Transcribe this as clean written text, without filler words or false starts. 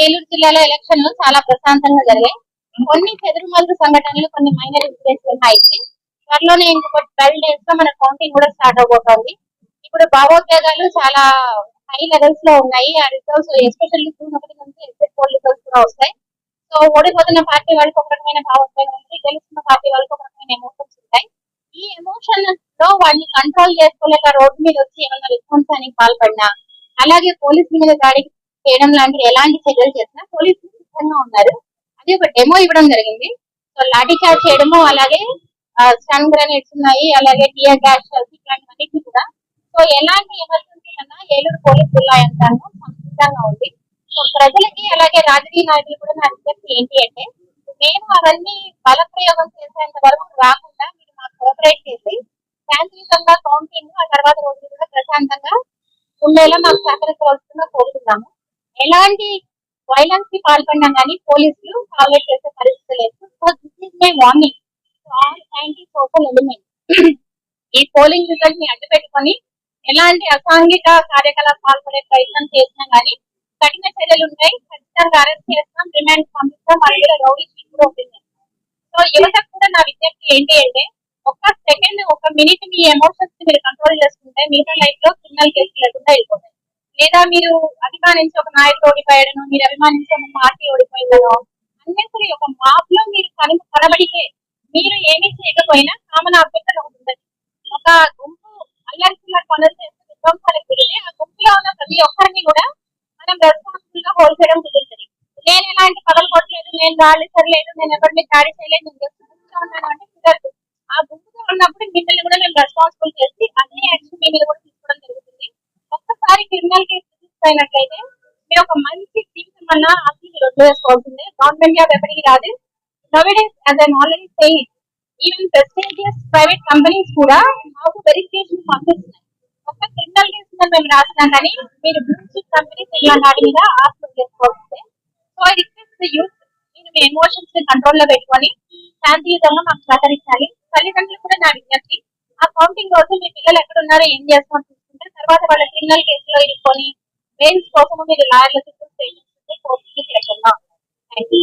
ఏలూరు జిల్లాలో ఎలక్షన్లు చాలా ప్రశాంతంగా జరిగాయి. కొన్ని చెదురుమదురు సంఘటనలు, కొన్ని మైనర్ ఇన్సిడెంట్స్ ఉన్నాయి. త్వరలోనే ఇంకొక 12 days లో మన కౌంటింగ్ కూడా స్టార్ట్ అవబోతోంది. ఇప్పుడు భావోద్వేగాలు చాలా హై లెవెల్స్ లో ఉన్నాయి. ఆ రిజల్ట్స్ ఎస్పెషల్లీ జూన్ 1 నుంచి ఎగ్జిట్ పోల్ రిజల్ట్స్ కూడా వస్తాయి. సో ఓడిపోతున్న పార్టీ వాళ్ళకి ఒక రకమైన భావోద్వేగం ఉంది, గెలుస్తున్న పార్టీ వాళ్ళకి ఒక రకమైన ఎమోషన్స్ ఉంటాయి. ఈ ఎమోషన్ లో వాటిని కంట్రోల్ చేసుకోలేక రోడ్డు మీద వచ్చి ఏమైనా విధ్వంసానికి పాల్పడినా, అలాగే పోలీసుల మీద దాడి చేయడం లాంటి ఎలాంటి చర్యలు చేసినా పోలీసులు సిద్ధంగా ఉన్నారు. అది ఒక డెమో ఇవ్వడం జరిగింది. సో లాఠీ చార్జ్ చేయడము, అలాగే స్టన్ గ్రెనేడ్స్ ఉన్నాయి, అలాగే టియర్ గ్యాస్ ఇట్లాంటివన్నిటిని కూడా. సో ఎలాంటి ఎమర్జెన్సీ అన్నా ఏలూరు పోలీస్ జిల్లా యంత్రాంగం సిద్ధంగా ఉంది. సో ప్రజలకి అలాగే రాజకీయ నాయకులు కూడా నా విజ్ఞప్తి ఏంటి అంటే, మేము అవన్నీ బలప్రయోగం చేసేంత వరకు రాకుండా మీరు మాకు కోఆపరేట్ చేసి శాంతియుతంగా కౌంటింగ్ ఆ తర్వాత రోజులు కూడా ప్రశాంతంగా ఉండేలా మాకు సహకరించవలసిందిగా కోరుతున్నాము. ఎలాంటి వైలెన్స్ కి పాల్పడినా కానీ పోలీసులు టార్గెట్ చేసే పరిస్థితి లేదు. So this is my warning to all anti social elements. ఈ పోలింగ్ రిజల్ట్ ని అడ్డు పెట్టుకొని ఎలాంటి అసాంఘిక కార్యకలాపాలు పాల్పడే ప్రయత్నం చేసినా కానీ కఠిన చర్యలు ఉంటాయి. ఖచ్చితంగా అరెస్ట్ చేస్తాం, రిమాండ్ పంపిస్తాం, అలాగే రౌడీ షీట్ కూడా ఉంటుంది. సో యువతకు కూడా నా విజ్ఞప్తి ఏంటి అంటే, ఒక సెకండ్, ఒక మినిట్ మీ ఎమోషన్స్ మీరు కంట్రోల్ చేసుకుంటే మిగతా లైఫ్ లో క్రిమినల్ కేసులు లేకుండా వెళ్ళిపోతాయి. లేదా మీరు అభిమానించి ఒక నాయకుడు ఓడిపోయాడను, మీరు అభిమానించి ఒక పార్టీ ఓడిపోయిందనో, అన్నెసరి ఒక మాప్ లో మీరు కనబడితే మీరు ఏమీ చేయకపోయినా కామన్ అభ్యర్థన ఉంటుంది. ఒక గుంపు అల్లరిచిల్ల పనులు చేస్తే విధ్వంసాలకు తిరిగితే ఆ గుంపులో ఉన్న ప్రతి ఒక్కరిని కూడా మనం రెస్పాన్సిబుల్ గా హోల్డ్ చేయడం కుదురుతుంది. నేను ఎలాంటి పదలు కొట్టలేదు, నేను దాడి సరలేదు, నేను ఎవరిని దాడి చేయలేదు, నేను గుంపులో ఉన్నాను అంటే కుదరదు. ఆ గుంపులో ఉన్నప్పుడు మిమ్మల్ని కూడా మేము రెస్పాన్సిబుల్ చేసి అదే యాక్షన్ మీ మీద కూడా తీసుకోవడం జరుగుతుంది. ఒక్కసారి క్రిమినల్ కేసు రిజిస్టర్ అయినట్లయితే మీరు ఒక మంచి జీవితం అన్న ఆస్తి మీరు వదిలేసుకోవాల్సిందే. గవర్నమెంట్ జాబ్ ఎప్పటికీ రాదు. నౌడేస్ as I already said, even prestigious private companies కూడా మాకు వెరిఫికేషన్ పంపిస్తున్నాయి. ఒక్క క్రిమినల్ కేసు మేము రాసినా కానీ మీరు బ్లూ చిప్ కంపెనీస్ ఇలా వాటి మీద ఆస్తి వదిలేసుకోవాల్సిందే. So I request the youth, మీరు మీ ఎమోషన్స్ ని కంట్రోల్ లో పెట్టుకొని శాంతియుతంగా మాకు సహకరించాలి. తల్లిదండ్రులు కూడా నా విజ్ఞప్తి, ఆ కౌంటింగ్ రోజు మీ పిల్లలు ఎక్కడ ఉన్నారో ఏం చేస్తామో చూసుకుంటే తర్వాత వాళ్ళ క్రిమినల్ కేసులో ఇరుక్కొని బెయిల్స్ కోసం మీరు లాయర్ల చుట్టూ స్టేషన్స్ కోర్టులు చేయకుండా. Thank you.